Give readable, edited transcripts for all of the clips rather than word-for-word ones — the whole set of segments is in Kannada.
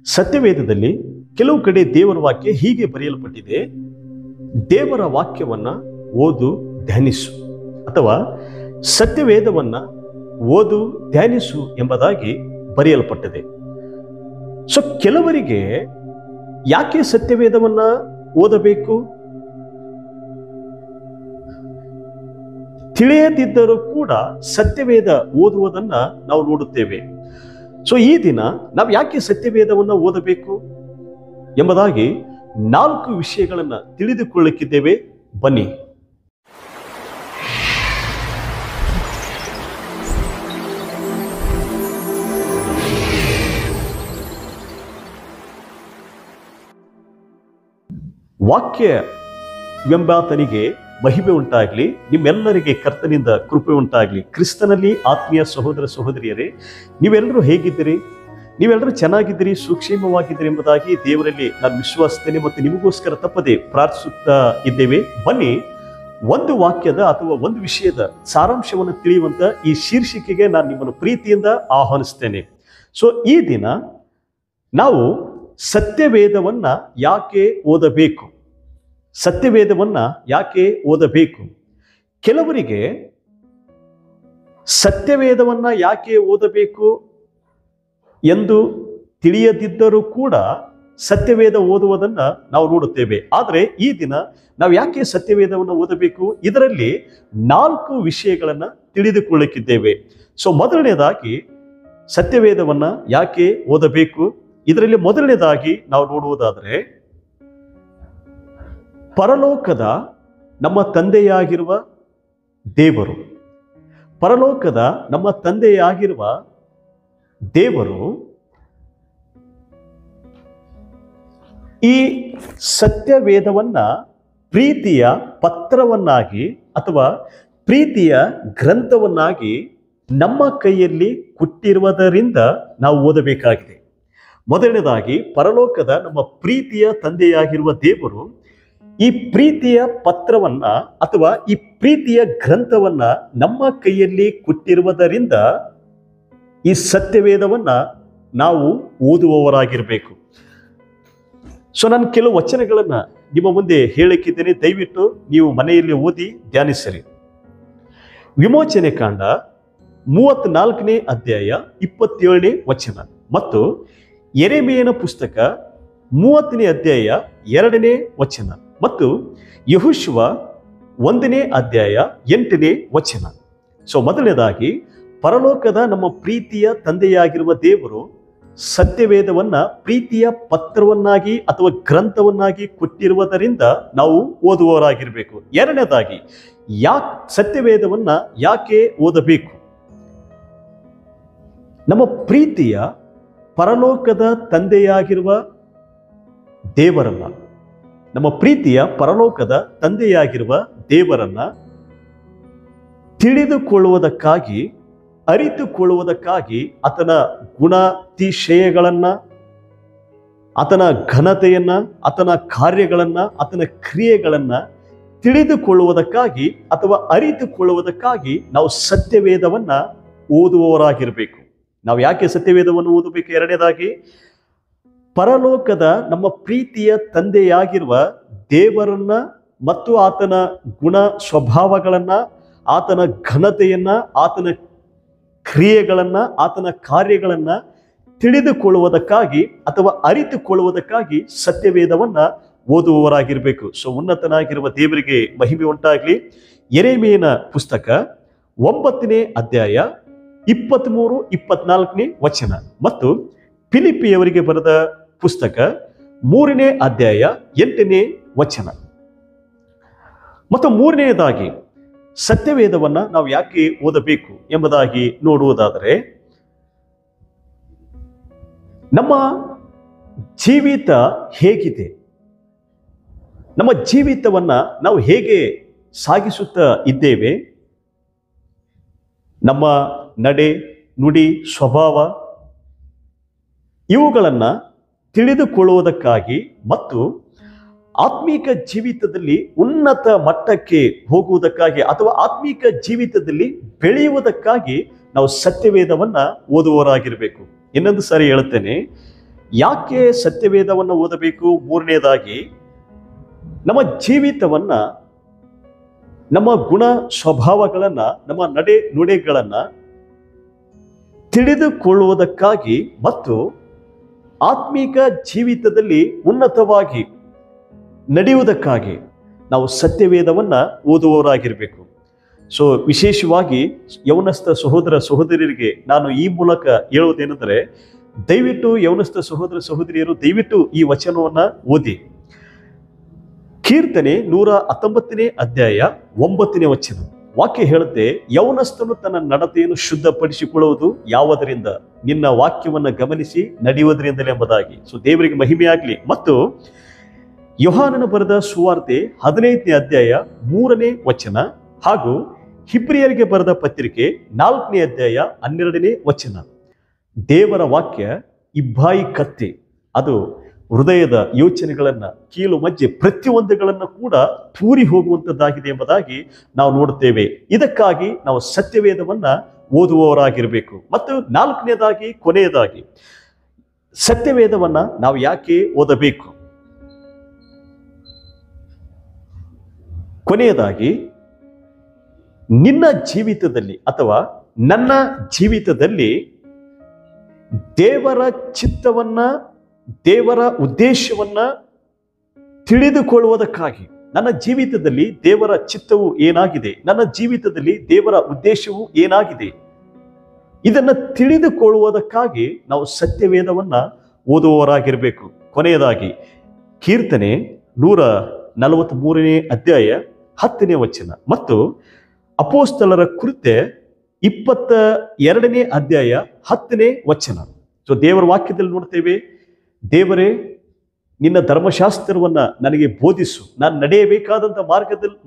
ಸತ್ಯವೇದದಲ್ಲಿ ಕೆಲವು ಕಡೆ ದೇವರ ವಾಕ್ಯ ಹೀಗೆ ಬರೆಯಲ್ಪಟ್ಟಿದೆ, ದೇವರ ವಾಕ್ಯವನ್ನ ಓದು ಧ್ಯಾನಿಸು, ಅಥವಾ ಸತ್ಯವೇದವನ್ನ ಓದು ಧ್ಯಾನಿಸು ಎಂಬುದಾಗಿ ಬರೆಯಲ್ಪಟ್ಟಿದೆ. ಸೊ ಕೆಲವರಿಗೆ ಯಾಕೆ ಸತ್ಯವೇದವನ್ನ ಓದಬೇಕು? ತಿಳಿಯದಿದ್ದರೂ ಕೂಡ ಸತ್ಯವೇದ ಓದುವುದನ್ನ ನಾವು ನೋಡುತ್ತೇವೆ. ಸೊ ಈ ದಿನ ನಾವು ಯಾಕೆ ಸತ್ಯವೇದವನ್ನ ಓದಬೇಕು ಎಂಬುದಾಗಿ 4 ವಿಷಯಗಳನ್ನ ತಿಳಿದುಕೊಳ್ಳಲಿಕ್ಕಿದ್ದೇವೆ. ಬನ್ನಿ. ವಾಕ್ಯವೆಂಬಾತನಿಗೆ ಮಹಿಮೆ ಉಂಟಾಗಲಿ. ನಿಮ್ಮೆಲ್ಲರಿಗೆ ಕರ್ತನಿಂದ ಕೃಪೆ ಉಂಟಾಗಲಿ. ಕ್ರಿಸ್ತನಲ್ಲಿ ಆತ್ಮೀಯ ಸಹೋದರ ಸಹೋದರಿಯರೇ, ನೀವೆಲ್ಲರೂ ಹೇಗಿದ್ದೀರಿ? ನೀವೆಲ್ಲರೂ ಚೆನ್ನಾಗಿದ್ದೀರಿ, ಸೂಕ್ಷ್ಮವಾಗಿದ್ದೀರಿ ಎಂಬುದಾಗಿ ದೇವರಲ್ಲಿ ನಾನು ವಿಶ್ವಾಸಿಸ್ತೇನೆ ಮತ್ತು ನಿಮಗೋಸ್ಕರ ತಪ್ಪದೆ ಪ್ರಾರ್ಥಿಸುತ್ತಾ ಇದ್ದೇವೆ. ಬನ್ನಿ, ಒಂದು ವಾಕ್ಯದ ಅಥವಾ ಒಂದು ವಿಷಯದ ಸಾರಾಂಶವನ್ನು ತಿಳಿಯುವಂತ ಈ ಶೀರ್ಷಿಕೆಗೆ ನಾನು ನಿಮ್ಮನ್ನು ಪ್ರೀತಿಯಿಂದ ಆಹ್ವಾನಿಸ್ತೇನೆ. ಸೊ ಈ ದಿನ ನಾವು ಸತ್ಯವೇದವನ್ನ ಯಾಕೆ ಓದಬೇಕು, ಸತ್ಯವೇದವನ್ನ ಯಾಕೆ ಓದಬೇಕು? ಕೆಲವರಿಗೆ ಸತ್ಯವೇದವನ್ನ ಯಾಕೆ ಓದಬೇಕು ಎಂದು ತಿಳಿಯದಿದ್ದರೂ ಕೂಡ ಸತ್ಯವೇದ ಓದುವುದನ್ನ ನಾವು ನೋಡುತ್ತೇವೆ. ಆದರೆ ಈ ದಿನ ನಾವು ಯಾಕೆ ಸತ್ಯವೇದವನ್ನು ಓದಬೇಕು? ಇದರಲ್ಲಿ 4 ವಿಷಯಗಳನ್ನ ತಿಳಿದುಕೊಳ್ಳಲಿಕ್ಕಿದ್ದೇವೆ. ಸೊ ಮೊದಲನೇದಾಗಿ ಸತ್ಯವೇದವನ್ನ ಯಾಕೆ ಓದಬೇಕು? ಇದರಲ್ಲಿ ಮೊದಲನೇದಾಗಿ ನಾವು ನೋಡುವುದಾದರೆ, ಪರಲೋಕದ ನಮ್ಮ ತಂದೆಯಾಗಿರುವ ದೇವರು, ಪರಲೋಕದ ನಮ್ಮ ತಂದೆಯಾಗಿರುವ ದೇವರು ಈ ಸತ್ಯವೇದವನ್ನ ಪ್ರೀತಿಯ ಪತ್ರವನ್ನಾಗಿ ಅಥವಾ ಪ್ರೀತಿಯ ಗ್ರಂಥವನ್ನಾಗಿ ನಮ್ಮ ಕೈಯಲ್ಲಿ ಕೊಟ್ಟಿರುವುದರಿಂದ ನಾವು ಓದಬೇಕಾಗಿದೆ. ಮೊದಲನೇದಾಗಿ ಪರಲೋಕದ ನಮ್ಮ ಪ್ರೀತಿಯ ತಂದೆಯಾಗಿರುವ ದೇವರು ಈ ಪ್ರೀತಿಯ ಪತ್ರವನ್ನ ಅಥವಾ ಈ ಪ್ರೀತಿಯ ಗ್ರಂಥವನ್ನ ನಮ್ಮ ಕೈಯಲ್ಲಿ ಕೊಟ್ಟಿರುವುದರಿಂದ ಈ ಸತ್ಯವೇದವನ್ನ ನಾವು ಓದುವವರಾಗಿರಬೇಕು. ಸೊ ನಾನು ಕೆಲವು ವಚನಗಳನ್ನ ನಿಮ್ಮ ಮುಂದೆ ಹೇಳಕ್ಕಿದ್ದೇನೆ. ದಯವಿಟ್ಟು ನೀವು ಮನೆಯಲ್ಲಿ ಓದಿ ಧ್ಯಾನಿಸಿರಿ. ವಿಮೋಚನೆ ಕಾಂಡ 34ನೇ ಅಧ್ಯಾಯ 27ನೇ ವಚನ ಮತ್ತು ಯೆರೆಮೀಯನ ಪುಸ್ತಕ 30ನೇ ಅಧ್ಯಾಯ 2ನೇ ವಚನ ಮತ್ತು ಯೆಹೋಶುವ 1ನೇ ಅಧ್ಯಾಯ 8ನೇ ವಚನ. ಸೊ ಮೊದಲನೇದಾಗಿ ಪರಲೋಕದ ನಮ್ಮ ಪ್ರೀತಿಯ ತಂದೆಯಾಗಿರುವ ದೇವರು ಸತ್ಯವೇದವನ್ನ ಪ್ರೀತಿಯ ಪತ್ರವನ್ನಾಗಿ ಅಥವಾ ಗ್ರಂಥವನ್ನಾಗಿ ಕೊಟ್ಟಿರುವುದರಿಂದ ನಾವು ಓದುವವರಾಗಿರ್ಬೇಕು. ಎರಡನೇದಾಗಿ ಸತ್ಯವೇದವನ್ನ ಯಾಕೆ ಓದಬೇಕು? ನಮ್ಮ ಪ್ರೀತಿಯ ಪರಲೋಕದ ತಂದೆಯಾಗಿರುವ ದೇವರನ್ನ, ನಮ್ಮ ಪ್ರೀತಿಯ ಪರಲೋಕದ ತಂದೆಯಾಗಿರುವ ದೇವರನ್ನ ತಿಳಿದುಕೊಳ್ಳುವುದಕ್ಕಾಗಿ, ಅರಿತುಕೊಳ್ಳುವುದಕ್ಕಾಗಿ ಆತನ ಗುಣಾತಿಶಯಗಳನ್ನ, ಆತನ ಘನತೆಯನ್ನ, ಆತನ ಕಾರ್ಯಗಳನ್ನ, ಆತನ ಕ್ರಿಯೆಗಳನ್ನ ತಿಳಿದುಕೊಳ್ಳುವುದಕ್ಕಾಗಿ ಅಥವಾ ಅರಿತುಕೊಳ್ಳುವುದಕ್ಕಾಗಿ ನಾವು ಸತ್ಯವೇದವನ್ನ ಓದುವವರಾಗಿರಬೇಕು. ನಾವು ಯಾಕೆ ಸತ್ಯವೇದವನ್ನು ಓದಬೇಕು? ಎರಡನೇದಾಗಿ ಪರಲೋಕದ ನಮ್ಮ ಪ್ರೀತಿಯ ತಂದೆಯಾಗಿರುವ ದೇವರನ್ನ ಮತ್ತು ಆತನ ಗುಣ ಸ್ವಭಾವಗಳನ್ನ, ಆತನ ಘನತೆಯನ್ನ, ಆತನ ಕ್ರಿಯೆಗಳನ್ನ, ಆತನ ಕಾರ್ಯಗಳನ್ನ ತಿಳಿದುಕೊಳ್ಳುವುದಕ್ಕಾಗಿ ಅಥವಾ ಅರಿತುಕೊಳ್ಳುವುದಕ್ಕಾಗಿ ಸತ್ಯವೇದವನ್ನ ಓದುವವರಾಗಿರ್ಬೇಕು. ಸೊ ಉನ್ನತನಾಗಿರುವ ದೇವರಿಗೆ ಮಹಿಮೆ ಉಂಟಾಗ್ಲಿ. ಯೆರೆಮೀಯನ ಪುಸ್ತಕ 9ನೇ ಅಧ್ಯಾಯ 23-24ನೇ ವಚನ ಮತ್ತು ಫಿಲಿಪ್ಪಿಯವರಿಗೆ ಬರೆದ ಪುಸ್ತಕ 3ನೇ ಅಧ್ಯಾಯ 8ನೇ ವಚನ. ಮತ್ತು ಮೂರನೆಯದಾಗಿ ಸತ್ಯವೇದವನ್ನ ನಾವು ಯಾಕೆ ಓದಬೇಕು ಎಂಬುದಾಗಿ ನೋಡುವುದಾದರೆ, ನಮ್ಮ ಜೀವಿತ ಹೇಗಿದೆ, ನಮ್ಮ ಜೀವಿತವನ್ನ ನಾವು ಹೇಗೆ ಸಾಗಿಸುತ್ತಾ ಇದ್ದೇವೆ, ನಮ್ಮ ನಡೆ, ನುಡಿ, ಸ್ವಭಾವ ಇವುಗಳನ್ನು ತಿಳಿದುಕೊಳ್ಳುವುದಕ್ಕಾಗಿ ಮತ್ತು ಆತ್ಮೀಕ ಜೀವಿತದಲ್ಲಿ ಉನ್ನತ ಮಟ್ಟಕ್ಕೆ ಹೋಗುವುದಕ್ಕಾಗಿ ಅಥವಾ ಆತ್ಮೀಕ ಜೀವಿತದಲ್ಲಿ ಬೆಳೆಯುವುದಕ್ಕಾಗಿ ನಾವು ಸತ್ಯವೇದವನ್ನ ಓದುವವರಾಗಿರಬೇಕು. ಇನ್ನೊಂದು ಸಾರಿ ಹೇಳುತ್ತೇನೆ, ಯಾಕೆ ಸತ್ಯವೇದವನ್ನು ಓದಬೇಕು? ಮೂರನೇದಾಗಿ ನಮ್ಮ ಜೀವಿತವನ್ನ, ನಮ್ಮ ಗುಣ ಸ್ವಭಾವಗಳನ್ನ, ನಮ್ಮ ನಡೆ ನುಡಿಗಳನ್ನ ತಿಳಿದುಕೊಳ್ಳುವುದಕ್ಕಾಗಿ ಮತ್ತು ಆತ್ಮೀಕ ಜೀವಿತದಲ್ಲಿ ಉನ್ನತವಾಗಿ ನಡೆಯುವುದಕ್ಕಾಗಿ ನಾವು ಸತ್ಯವೇದವನ್ನ ಓದುವವರಾಗಿರಬೇಕು. ಸೊ ವಿಶೇಷವಾಗಿ ಯೌವನಸ್ಥ ಸಹೋದರ ಸಹೋದರಿಯರಿಗೆ ನಾನು ಈ ಮೂಲಕ ಹೇಳುವುದೇನೆಂದರೆ, ದಯವಿಟ್ಟು ಯೌವನಸ್ಥ ಸಹೋದರ ಸಹೋದರಿಯರು ದಯವಿಟ್ಟು ಈ ವಚನವನ್ನ ಓದಿ. ಕೀರ್ತನೆ 119ನೇ ಅಧ್ಯಾಯ 9ನೇ ವಚನ ವಾಕ್ಯ ಹೇಳುತ್ತೆ, ಯೌವನಸ್ಥನು ತನ್ನ ನಡತೆಯನ್ನು ಶುದ್ಧಪಡಿಸಿಕೊಳ್ಳುವುದು ಯಾವುದರಿಂದ? ನಿನ್ನ ವಾಕ್ಯವನ್ನು ಗಮನಿಸಿ ನಡೆಯುವುದರಿಂದಲೇ ಎಂಬುದಾಗಿ. ಸೊ ದೇವರಿಗೆ ಮಹಿಮೆಯಾಗಲಿ. ಮತ್ತು ಯೋಹಾನನ ಬರೆದ ಸುವಾರ್ತೆ 15ನೇ ಅಧ್ಯಾಯ 3ನೇ ವಚನ ಹಾಗೂ ಹಿಬ್ರಿಯರಿಗೆ ಬರೆದ ಪತ್ರಿಕೆ 4ನೇ ಅಧ್ಯಾಯ 12ನೇ ವಚನ. ದೇವರ ವಾಕ್ಯ ಇಬ್ಬಾಯಿ ಕತ್ತಿ, ಅದು ಹೃದಯದ ಯೋಚನೆಗಳನ್ನ, ಕೀಲು ಮಜ್ಜೆ ಪ್ರತಿಯೊಂದುಗಳನ್ನು ಕೂಡ ತೂರಿ ಹೋಗುವಂಥದ್ದಾಗಿದೆ ಎಂಬುದಾಗಿ ನಾವು ನೋಡುತ್ತೇವೆ. ಇದಕ್ಕಾಗಿ ನಾವು ಸತ್ಯವೇದವನ್ನ ಓದುವವರಾಗಿರಬೇಕು. ಮತ್ತು 4ನೇದಾಗಿ ಕೊನೆಯದಾಗಿ ಸತ್ಯವೇದವನ್ನ ನಾವು ಯಾಕೆ ಓದಬೇಕು? ಕೊನೆಯದಾಗಿ ನಿನ್ನ ಜೀವಿತದಲ್ಲಿ ಅಥವಾ ನನ್ನ ಜೀವಿತದಲ್ಲಿ ದೇವರ ಚಿತ್ತವನ್ನ, ದೇವರ ಉದ್ದೇಶವನ್ನ ತಿಳಿದುಕೊಳ್ಳುವುದಕ್ಕಾಗಿ, ನನ್ನ ಜೀವಿತದಲ್ಲಿ ದೇವರ ಚಿತ್ತವು ಏನಾಗಿದೆ, ನನ್ನ ಜೀವಿತದಲ್ಲಿ ದೇವರ ಉದ್ದೇಶವು ಏನಾಗಿದೆ, ಇದನ್ನ ತಿಳಿದುಕೊಳ್ಳುವುದಕ್ಕಾಗಿ ನಾವು ಸತ್ಯವೇದವನ್ನ ಓದುವವರಾಗಿರಬೇಕು. ಕೊನೆಯದಾಗಿ ಕೀರ್ತನೆ 143ನೇ ಅಧ್ಯಾಯ 10ನೇ ವಚನ ಮತ್ತು ಅಪೋಸ್ತಲರ ಕೃತ್ಯ 22ನೇ ಅಧ್ಯಾಯ 10ನೇ ವಚನ. ಸೊ ದೇವರ ವಾಕ್ಯದಲ್ಲಿ ನೋಡ್ತೇವೆ, ದೇವರೇ ನಿನ್ನ ಧರ್ಮಶಾಸ್ತ್ರವನ್ನ ನನಗೆ ಬೋಧಿಸು, ನಾನು ನಡೆಯಬೇಕಾದಂಥ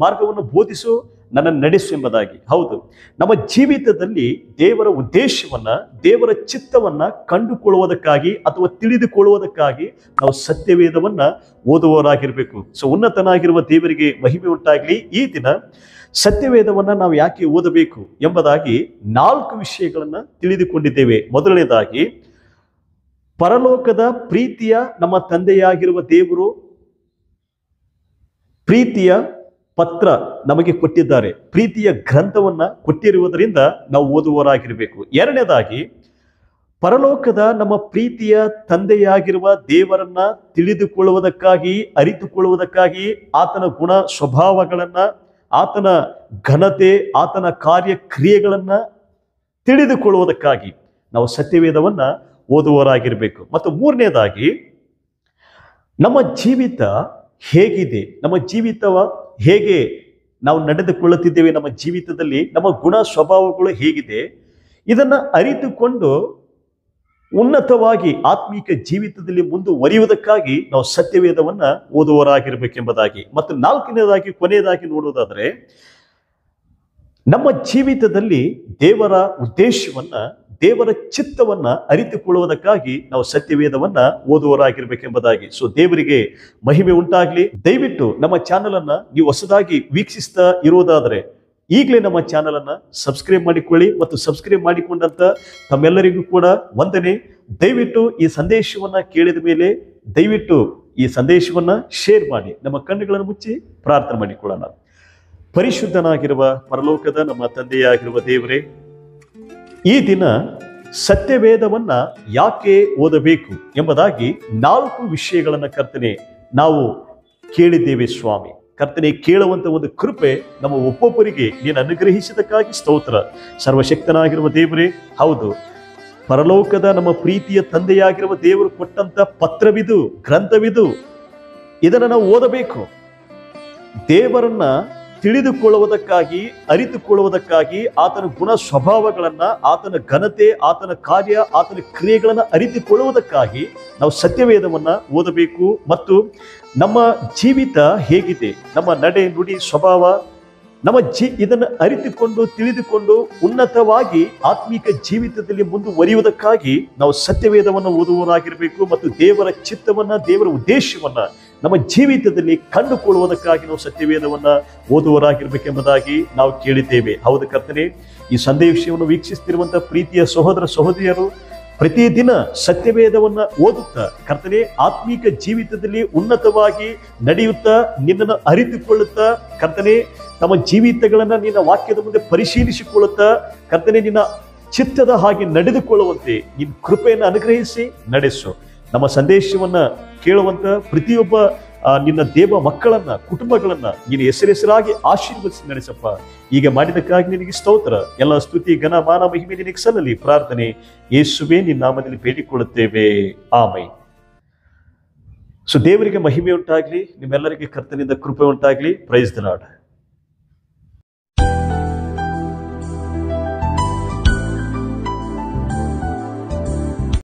ಮಾರ್ಗವನ್ನು ಬೋಧಿಸು, ನನ್ನನ್ನು ನಡೆಸು ಎಂಬುದಾಗಿ. ಹೌದು, ನಮ್ಮ ಜೀವಿತದಲ್ಲಿ ದೇವರ ಉದ್ದೇಶವನ್ನ, ದೇವರ ಚಿತ್ತವನ್ನ ಕಂಡುಕೊಳ್ಳುವುದಕ್ಕಾಗಿ ಅಥವಾ ತಿಳಿದುಕೊಳ್ಳುವುದಕ್ಕಾಗಿ ನಾವು ಸತ್ಯವೇದವನ್ನ ಓದುವವರಾಗಿರ್ಬೇಕು. ಸೊ ಉನ್ನತನಾಗಿರುವ ದೇವರಿಗೆ ಮಹಿಮೆ ಉಂಟಾಗಲಿ. ಈ ದಿನ ಸತ್ಯವೇದವನ್ನ ನಾವು ಯಾಕೆ ಓದಬೇಕು ಎಂಬುದಾಗಿ 4 ವಿಷಯಗಳನ್ನ ತಿಳಿದುಕೊಂಡಿದ್ದೇವೆ. ಮೊದಲನೇದಾಗಿ, ಪರಲೋಕದ ಪ್ರೀತಿಯ ನಮ್ಮ ತಂದೆಯಾಗಿರುವ ದೇವರು ಪ್ರೀತಿಯ ಪತ್ರ ನಮಗೆ ಕೊಟ್ಟಿದ್ದಾರೆ, ಪ್ರೀತಿಯ ಗ್ರಂಥವನ್ನ ಕೊಟ್ಟಿರುವುದರಿಂದ ನಾವು ಓದುವವರಾಗಿರಬೇಕು. ಎರಡನೇದಾಗಿ, ಪರಲೋಕದ ನಮ್ಮ ಪ್ರೀತಿಯ ತಂದೆಯಾಗಿರುವ ದೇವರನ್ನ ತಿಳಿದುಕೊಳ್ಳುವುದಕ್ಕಾಗಿ, ಅರಿತುಕೊಳ್ಳುವುದಕ್ಕಾಗಿ, ಆತನ ಗುಣ ಸ್ವಭಾವಗಳನ್ನ, ಆತನ ಘನತೆ, ಆತನ ಕಾರ್ಯಕ್ರಿಯೆಗಳನ್ನ ತಿಳಿದುಕೊಳ್ಳುವುದಕ್ಕಾಗಿ ನಾವು ಸತ್ಯವೇದವನ್ನ ಓದುವವರಾಗಿರಬೇಕು. ಮತ್ತು ಮೂರನೇದಾಗಿ, ನಮ್ಮ ಜೀವಿತ ಹೇಗಿದೆ, ನಮ್ಮ ಜೀವಿತವ ಹೇಗೆ ನಾವು ನಡೆದುಕೊಳ್ಳುತ್ತಿದ್ದೇವೆ, ನಮ್ಮ ಜೀವಿತದಲ್ಲಿ ನಮ್ಮ ಗುಣ ಸ್ವಭಾವಗಳು ಹೇಗಿದೆ, ಇದನ್ನ ಅರಿತುಕೊಂಡು ಉನ್ನತವಾಗಿ ಆತ್ಮೀಕ ಜೀವಿತದಲ್ಲಿ ಮುಂದುವರಿಯುವುದಕ್ಕಾಗಿ ನಾವು ಸತ್ಯವೇದವನ್ನ ಓದುವವರಾಗಿರ್ಬೇಕೆಂಬುದಾಗಿ. ಮತ್ತು 4ನೇದಾಗಿ ಕೊನೆಯದಾಗಿ ನೋಡುವುದಾದರೆ, ನಮ್ಮ ಜೀವಿತದಲ್ಲಿ ದೇವರ ಉದ್ದೇಶವನ್ನ, ದೇವರ ಚಿತ್ತವನ್ನ ಅರಿತುಕೊಳ್ಳುವುದಕ್ಕಾಗಿ ನಾವು ಸತ್ಯವೇದವನ್ನ ಓದುವವರಾಗಿರ್ಬೇಕೆಂಬುದಾಗಿ. ಸೊ ದೇವರಿಗೆ ಮಹಿಮೆ ಉಂಟಾಗ್ಲಿ. ದಯವಿಟ್ಟು ನಮ್ಮ ಚಾನಲ್ ಅನ್ನ ನೀವು ಹೊಸದಾಗಿ ವೀಕ್ಷಿಸ್ತಾ ಇರುವುದಾದರೆ ಈಗಲೇ ನಮ್ಮ ಚಾನಲ್ ಅನ್ನ ಸಬ್ಸ್ಕ್ರೈಬ್ ಮಾಡಿಕೊಳ್ಳಿ. ಮತ್ತು ಸಬ್ಸ್ಕ್ರೈಬ್ ಮಾಡಿಕೊಂಡಂತ ತಮ್ಮೆಲ್ಲರಿಗೂ ಕೂಡ ವಂದನೆ. ದಯವಿಟ್ಟು ಈ ಸಂದೇಶವನ್ನ ಕೇಳಿದ ಮೇಲೆ ದಯವಿಟ್ಟು ಈ ಸಂದೇಶವನ್ನ ಶೇರ್ ಮಾಡಿ. ನಮ್ಮ ಕಣ್ಣುಗಳನ್ನು ಮುಚ್ಚಿ ಪ್ರಾರ್ಥನೆ ಮಾಡಿಕೊಳ್ಳೋಣ. ಪರಿಶುದ್ಧನಾಗಿರುವ ಪರಲೋಕದ ನಮ್ಮ ತಂದೆಯಾಗಿರುವ ದೇವರೇ, ಈ ದಿನ ಸತ್ಯವೇದವನ್ನ ಯಾಕೆ ಓದಬೇಕು ಎಂಬುದಾಗಿ 4 ವಿಷಯಗಳನ್ನ ಕರ್ತನೆ ನಾವು ಕೇಳಿದ್ದೇವೆ ಸ್ವಾಮಿ. ಕರ್ತನೆ, ಕೇಳುವಂತ ಒಂದು ಕೃಪೆ ನಮ್ಮ ಒಬ್ಬೊಬ್ಬರಿಗೆ ನೀನು ಅನುಗ್ರಹಿಸಿದಕ್ಕಾಗಿ ಸ್ತೋತ್ರ. ಸರ್ವಶಕ್ತನಾಗಿರುವ ದೇವರೇ, ಹೌದು, ಪರಲೋಕದ ನಮ್ಮ ಪ್ರೀತಿಯ ತಂದೆಯಾಗಿರುವ ದೇವರು ಕೊಟ್ಟಂತ ಪತ್ರವಿದು, ಗ್ರಂಥವಿದು, ಇದನ್ನು ನಾವು ಓದಬೇಕು. ದೇವರನ್ನ ತಿಳಿದುಕೊಳ್ಳುವುದಕ್ಕಾಗಿ, ಅರಿತುಕೊಳ್ಳುವುದಕ್ಕಾಗಿ, ಆತನ ಗುಣ ಸ್ವಭಾವಗಳನ್ನ, ಆತನ ಘನತೆ, ಆತನ ಕಾರ್ಯ, ಆತನ ಕ್ರಿಯೆಗಳನ್ನ ಅರಿತುಕೊಳ್ಳುವುದಕ್ಕಾಗಿ ನಾವು ಸತ್ಯವೇದವನ್ನ ಓದಬೇಕು. ಮತ್ತು ನಮ್ಮ ಜೀವಿತ ಹೇಗಿದೆ, ನಮ್ಮ ನಡೆ ನುಡಿ ಸ್ವಭಾವ, ನಮ್ಮ ಇದನ್ನು ಅರಿತುಕೊಂಡು ತಿಳಿದುಕೊಂಡು ಉನ್ನತವಾಗಿ ಆತ್ಮೀಕ ಜೀವಿತದಲ್ಲಿ ಮುಂದುವರಿಯುವುದಕ್ಕಾಗಿ ನಾವು ಸತ್ಯವೇದವನ್ನು ಓದುವವರಾಗಿರಬೇಕು. ಮತ್ತು ದೇವರ ಚಿತ್ತವನ್ನ, ದೇವರ ಉದ್ದೇಶವನ್ನ ನಮ್ಮ ಜೀವಿತದಲ್ಲಿ ಕಂಡುಕೊಳ್ಳುವುದಕ್ಕಾಗಿ ನಾವು ಸತ್ಯವೇದವನ್ನ ಓದುವವರಾಗಿರ್ಬೇಕೆಂಬುದಾಗಿ ನಾವು ಕೇಳಿದ್ದೇವೆ. ಹೌದು ಕರ್ತನೆ, ಈ ಸಂದೇಶವನ್ನು ವೀಕ್ಷಿಸುತ್ತಿರುವಂತಹ ಪ್ರೀತಿಯ ಸಹೋದರ ಸಹೋದರಿಯರು ಪ್ರತಿದಿನ ಸತ್ಯವೇದವನ್ನ ಓದುತ್ತಾ ಕರ್ತನೆ ಆತ್ಮೀಕ ಜೀವಿತದಲ್ಲಿ ಉನ್ನತವಾಗಿ ನಡೆಯುತ್ತಾ ನಿನ್ನನ್ನು ಅರಿತುಕೊಳ್ಳುತ್ತಾ ಕರ್ತನೆ ತಮ್ಮ ಜೀವಿತಗಳನ್ನ ನಿನ್ನ ವಾಕ್ಯದ ಮುಂದೆ ಪರಿಶೀಲಿಸಿಕೊಳ್ಳುತ್ತಾ ಕರ್ತನೆ ನಿನ್ನ ಚಿತ್ತದ ಹಾಗೆ ನಡೆದುಕೊಳ್ಳುವಂತೆ ನಿನ್ನ ಕೃಪೆಯನ್ನು ಅನುಗ್ರಹಿಸಿ ನಡೆಸು. ನಮ್ಮ ಸಂದೇಶವನ್ನ ಕೇಳುವಂತ ಪ್ರತಿಯೊಬ್ಬ ನಿನ್ನ ದೇವ ಮಕ್ಕಳನ್ನ ಕುಟುಂಬಗಳನ್ನ ನೀನು ಹೆಸರಾಗಿ ಆಶೀರ್ವದಿಸಿ ನಡೆಸಪ್ಪ. ಈಗ ಮಾಡಿದಕ್ಕಾಗಿ ನಿನಗೆ ಸ್ತೋತ್ರ. ಎಲ್ಲ ಸ್ತುತಿ ಘನ ಮಾನ ಮಹಿಮೆ ನಿನಗೆ ಸಲ್ಲಲಿ. ಪ್ರಾರ್ಥನೆ ಯೇಸುವೇ ನಿನ್ನ ನಾಮದಲ್ಲಿ ಬೇಡಿಕೊಳ್ಳುತ್ತೇವೆ, ಆಮೆನ್. ಸೊ ದೇವರಿಗೆ ಮಹಿಮೆ ಉಂಟಾಗ್ಲಿ, ನಿಮ್ಮೆಲ್ಲರಿಗೆ ಕರ್ತನಿಂದ ಕೃಪೆ ಉಂಟಾಗ್ಲಿ. Price the lord.